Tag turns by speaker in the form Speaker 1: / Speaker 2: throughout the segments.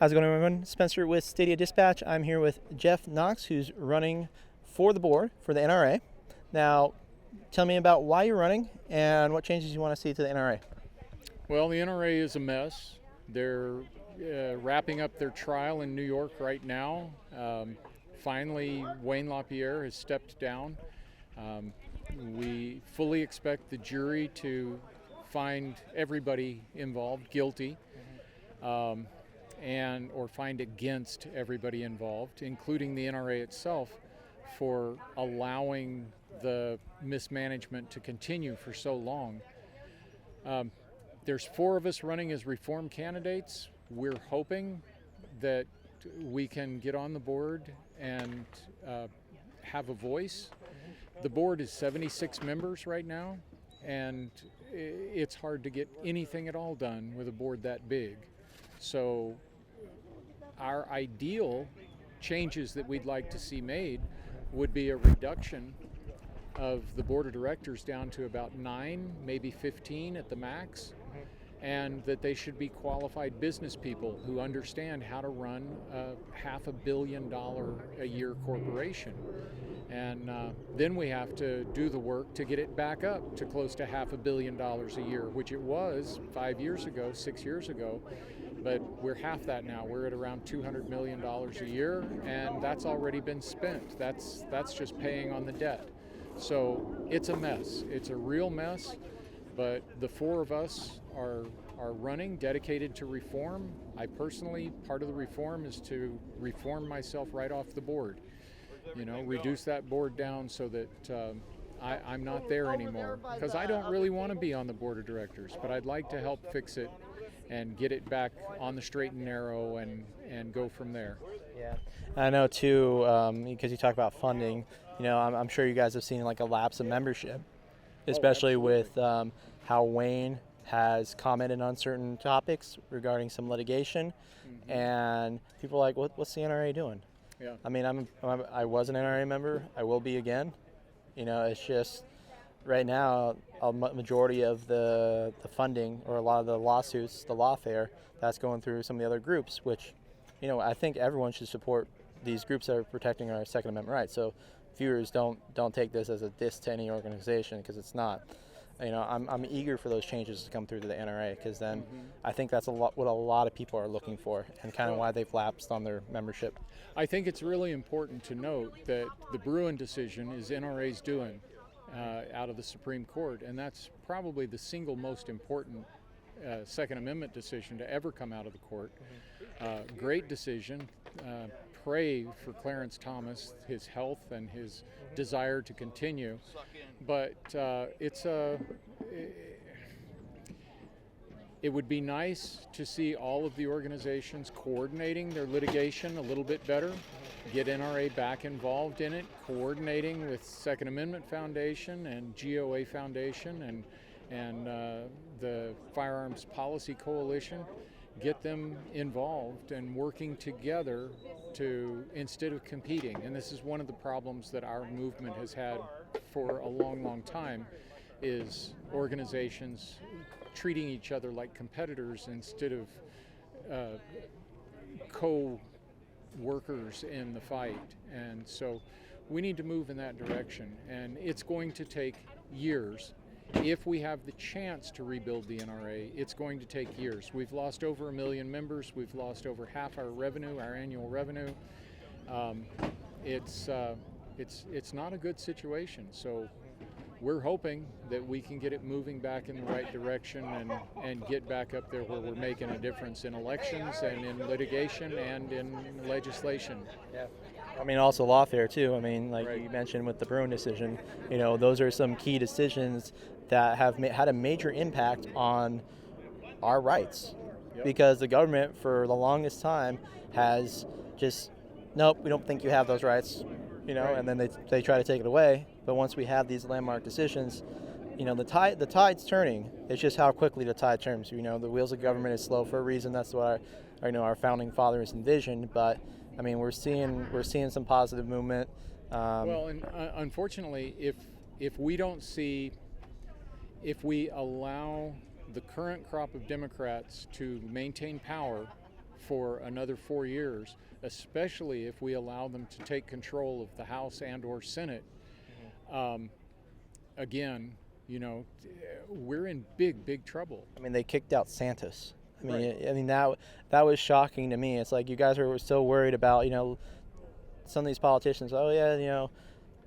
Speaker 1: How's it going, everyone? Spencer with Stadia Dispatch. I'm here with Jeff Knox, who's running for the board for the NRA. Now, tell me about why you're running and what changes you want to see to the NRA.
Speaker 2: Well, the NRA is a mess. They're wrapping up their trial in New York right now. Finally, Wayne LaPierre has stepped down. We fully expect the jury to find everybody involved guilty. Or find against everybody involved, including the NRA itself, for allowing the mismanagement to continue for so long. There's 4 of us running as reform candidates. We're hoping that we can get on the board and have a voice. The board is 76 members right now, and it's hard to get anything at all done with a board that big. So our ideal changes that we'd like to see made would be a reduction of the board of directors down to about 9, maybe 15 at the max, and that they should be qualified business people who understand how to run a $500 million a year corporation. And then we have to do the work to get it back up to close to $500 million a year, which it was 5 years ago, 6 years ago. But we're half that now. We're at around $200 million a year, and that's already been spent. That's just paying on the debt. So it's a mess. It's a real mess, but the 4 of us are running, dedicated to reform. I personally, part of the reform is to reform myself right off the board. Reduce that board down so that I'm not there anymore, because I don't really want to be on the board of directors, but I'd like to help fix it and get it back on the straight and narrow and go from there.
Speaker 1: Yeah, I know too, because you talk about funding. I'm sure you guys have seen like a lapse of membership, especially with how Wayne has commented on certain topics regarding some litigation, and people are like, "What's the NRA doing?"
Speaker 2: Yeah.
Speaker 1: I mean, I was an NRA member. I will be again. It's just right now a majority of the funding, or a lot of the lawsuits, the lawfare, that's going through some of the other groups, which, I think everyone should support these groups that are protecting our Second Amendment rights. So viewers don't take this as a diss to any organization, because it's not. I'm eager for those changes to come through to the NRA, because then I think that's what a lot of people are looking for, and kind of why they've lapsed on their membership.
Speaker 2: I think it's really important to note that the Bruin decision is NRA's doing out of the Supreme Court, and that's probably the single most important Second Amendment decision to ever come out of the court. Great decision. Pray for Clarence Thomas, his health and his desire to continue. But it would be nice to see all of the organizations coordinating their litigation a little bit better, get NRA back involved in it, coordinating with Second Amendment Foundation and GOA Foundation and the Firearms Policy Coalition. Get them involved and working together to, instead of competing. And this is one of the problems that our movement has had for a long, long time, is organizations treating each other like competitors instead of co-workers in the fight. And so we need to move in that direction. And it's going to take years. If we have the chance to rebuild the NRA, it's going to take years. We've lost over 1 million members. We've lost over half our revenue, our annual revenue. It's not a good situation. So we're hoping that we can get it moving back in the right direction and get back up there where we're making a difference in elections and in litigation and in legislation.
Speaker 1: Yeah. Also lawfare too.
Speaker 2: Right.
Speaker 1: You mentioned with the Bruin decision, those are some key decisions that have had a major impact on our rights.
Speaker 2: Yep.
Speaker 1: Because the government for the longest time has just, nope, we don't think you have those rights,
Speaker 2: Right.
Speaker 1: And then they try to take it away. But once we have these landmark decisions, the tide's turning. It's just how quickly the tide turns. The wheels of government is slow for a reason. That's what our founding fathers envisioned. But we're seeing some positive movement.
Speaker 2: Unfortunately, if we don't see, if we allow the current crop of Democrats to maintain power for another 4 years, especially if we allow them to take control of the House and or Senate. Again, we're in big trouble.
Speaker 1: I mean, they kicked out Santos. I mean,
Speaker 2: Right.
Speaker 1: I mean that was shocking to me. It's like you guys were so worried about some of these politicians. Oh yeah,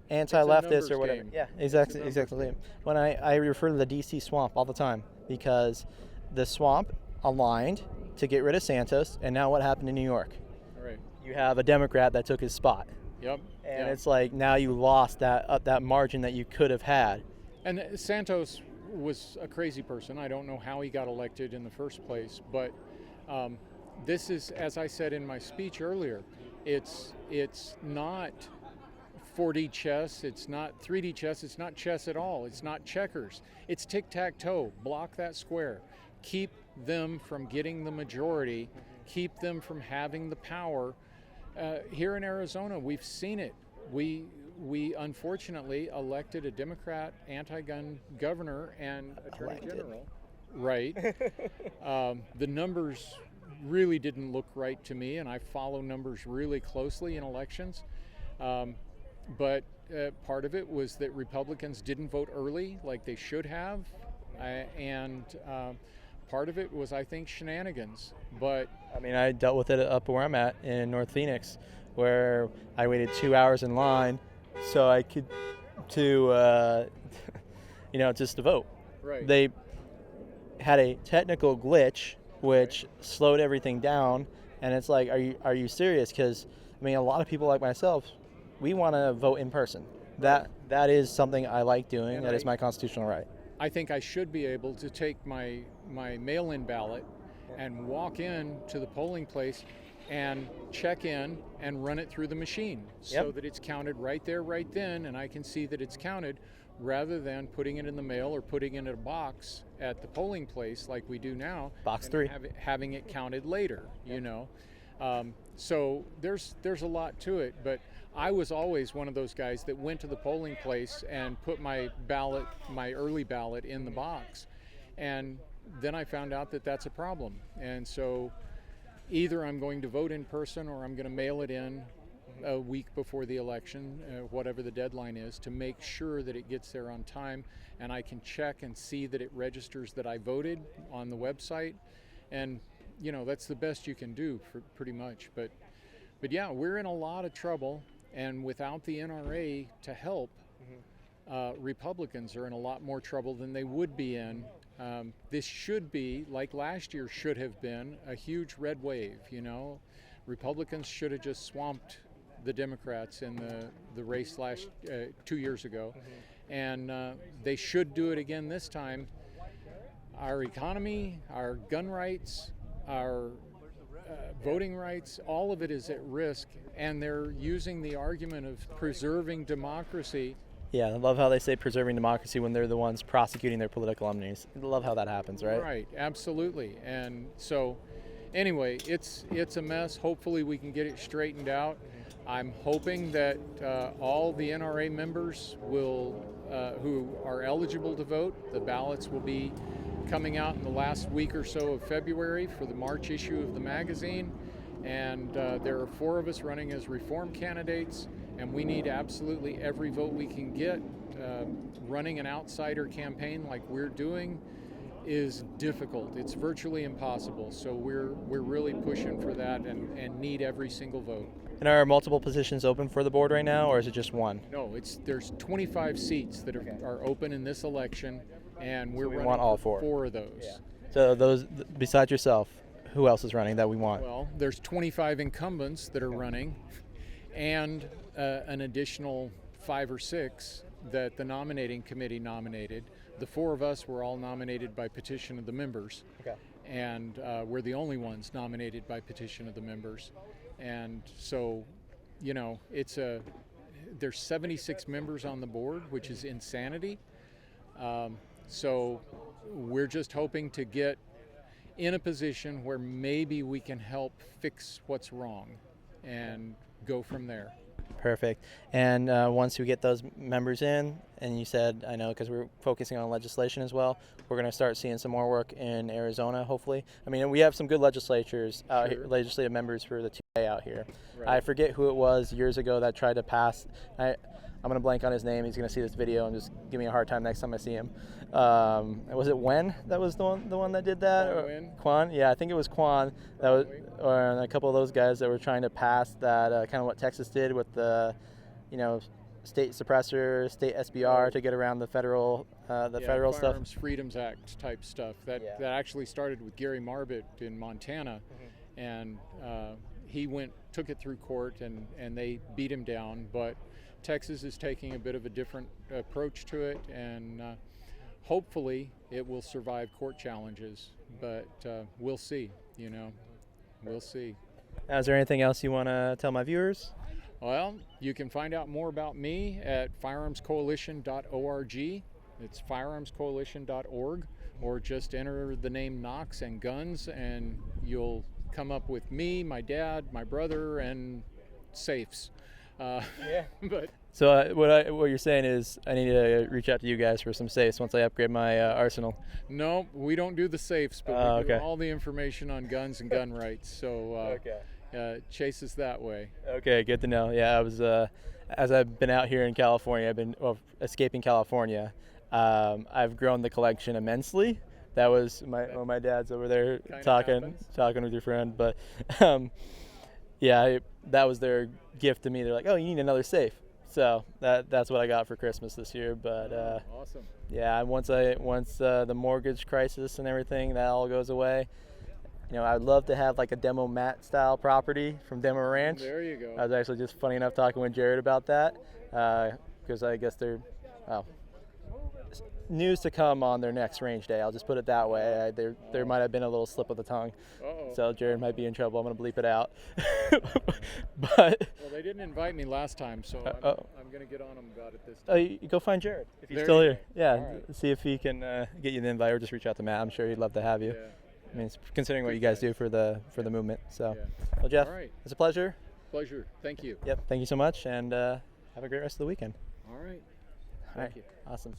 Speaker 1: anti-leftists or whatever.
Speaker 2: game.
Speaker 1: Yeah,
Speaker 2: It's a
Speaker 1: exactly.
Speaker 2: numbers game.
Speaker 1: When I refer to the DC swamp all the time because the swamp aligned to get rid of Santos, and now what happened in New York?
Speaker 2: Right.
Speaker 1: You have a Democrat that took his spot,
Speaker 2: Yep.
Speaker 1: and
Speaker 2: Yeah.
Speaker 1: it's like now you lost that margin that you could have had.
Speaker 2: And Santos was a crazy person. I don't know how he got elected in the first place, but this is, as I said in my speech earlier, it's not 4D chess, it's not 3D chess, it's not chess at all, it's not checkers, it's tic-tac-toe. Block that square, keep them from getting the majority, keep them from having the power. Here in Arizona, we've seen it. We unfortunately elected a Democrat anti-gun governor and attorney general. Right. The numbers really didn't look right to me, and I follow numbers really closely in elections. But part of it was that Republicans didn't vote early like they should have, and part of it was, I think, shenanigans. But
Speaker 1: I mean, I dealt with it up where I'm at in North Phoenix, where I waited 2 hours in line so I could just to vote.
Speaker 2: right.
Speaker 1: They had a technical glitch which slowed everything down, and it's like, are you serious? Because I mean, a lot of people like myself, we want to vote in person. That is something I like doing.
Speaker 2: And
Speaker 1: that is my constitutional right.
Speaker 2: I think I should be able to take my mail-in ballot and walk in to the polling place and check in and run it through the machine so that it's counted right there, right then, and I can see that it's counted, rather than putting it in the mail or putting it in a box at the polling place like we do now.
Speaker 1: Box
Speaker 2: and
Speaker 1: 3.
Speaker 2: Having it counted later, So there's a lot to it, but I was always one of those guys that went to the polling place and put my early ballot in the box. And then I found out that that's a problem. And so either I'm going to vote in person or I'm going to mail it in a week before the election, whatever the deadline is, to make sure that it gets there on time and I can check and see that it registers that I voted on the website. And that's the best you can do for pretty much. But yeah, we're in a lot of trouble, and without the NRA to help, Republicans are in a lot more trouble than they would be in. This should be, like last year should have been, a huge red wave. Republicans should have just swamped the Democrats in the race 2 years ago, and they should do it again this time. Our economy, our gun rights, our voting rights, all of it is at risk, and they're using the argument of preserving democracy.
Speaker 1: Yeah, I love how they say preserving democracy when they're the ones prosecuting their political enemies. I love how that happens, right?
Speaker 2: Right, absolutely. And so anyway, it's a mess. Hopefully we can get it straightened out. I'm hoping that all the NRA members who are eligible to vote, the ballots will be coming out in the last week or so of February for the March issue of the magazine. And there are 4 of us running as reform candidates, and we need absolutely every vote we can get. Running an outsider campaign like we're doing is difficult. It's virtually impossible. So we're really pushing for that and need every single vote.
Speaker 1: And are multiple positions open for the board right now, or is it just one?
Speaker 2: No, there's 25 seats that are open in this election, and we're running
Speaker 1: want all
Speaker 2: for
Speaker 1: 4.
Speaker 2: 4 of those.
Speaker 1: Yeah. So those, besides yourself, who else is running that we want?
Speaker 2: Well, there's 25 incumbents that are running, and an additional 5 or 6 that the nominating committee nominated. The 4 of us were all nominated by petition of the members.
Speaker 1: Okay.
Speaker 2: And we're the only ones nominated by petition of the members. And so, there's 76 members on the board, which is insanity. So we're just hoping to get in a position where maybe we can help fix what's wrong and go from there.
Speaker 1: Perfect. And once we get those members in, and you said, I know, because we're focusing on legislation as well, we're going to start seeing some more work in Arizona, hopefully. I mean, we have some good legislatures out here, legislative members for the TA out here.
Speaker 2: Right.
Speaker 1: I forget who it was years ago that tried to pass. I'm going to blank on his name. He's going to see this video and just give me a hard time next time I see him. Was it Wen that was the one that did that? Quan? Yeah, I think it was Quan. That was, or a couple of those guys that were trying to pass that kind of what Texas did with the, state suppressor, state SBR to get around the federal federal stuff.
Speaker 2: Firearms Freedoms Act type stuff. That actually started with Gary Marbett in Montana, and he took it through court, and they beat him down. But Texas is taking a bit of a different approach to it, and hopefully it will survive court challenges. But we'll see. We'll see.
Speaker 1: Now, is there anything else you want to tell my viewers?
Speaker 2: Well, you can find out more about me at firearmscoalition.org. It's firearmscoalition.org, or just enter the name Knox and guns, and you'll come up with me, my dad, my brother, and safes. But
Speaker 1: so what you're saying is I need to reach out to you guys for some safes once I upgrade my arsenal.
Speaker 2: No, we don't do the safes, but we do all the information on guns and gun rights. So chase us that way.
Speaker 1: Okay, good to know. Yeah, I was as I've been out here in California, I've been escaping California. I've grown the collection immensely. That was my dad's over there talking with your friend, but that was their gift to me. They're like, "Oh, you need another safe." So that's what I got for Christmas this year. But
Speaker 2: awesome.
Speaker 1: Yeah, once the mortgage crisis and everything that all goes away, I'd love to have like a demo mat style property from Demo Ranch.
Speaker 2: There you go.
Speaker 1: I was actually just funny enough talking with Jared about that because I guess they're news to come on their next range day. I'll just put it that way. There might have been a little slip of the tongue. So Jared might be in trouble. I'm going to bleep it out. Well,
Speaker 2: they didn't invite me last time, so I'm going to get on them about it this time.
Speaker 1: Oh, you go find Jared if he's still here. Yeah, see if he can get you the invite, or just reach out to Matt. I'm sure he'd love to have you.
Speaker 2: Yeah.
Speaker 1: I mean, considering what you guys do for the movement. So, well, Jeff, it's a pleasure.
Speaker 2: Pleasure. Thank you.
Speaker 1: Yep. Thank you so much, and have a great rest of the weekend.
Speaker 2: All right.
Speaker 1: Thank you. Awesome.